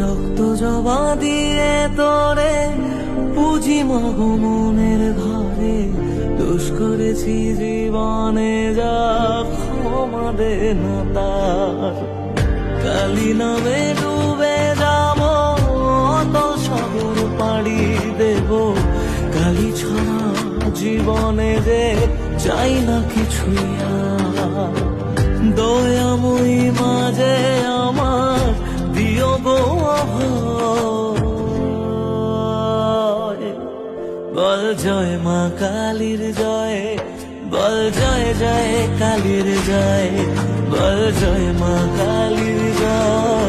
রক্ত জবা দিয়ে তোরে পুজি মাগো মনের ঘরে, দোষ করেছি জীবনে যা ক্ষমা দে না তার। কালি নামে ডুবে যাব অতল সাগর পাড়ি দেব, কালি ছাড়া জীবনে যে চাই না কিছুই আর। দয়াময়ী মাঝে আমার দিও গো অভয়, বল জয় মা কালীর জয়, বল জয় জয় কালীর জয়, বল জয় মা কালীর জয়।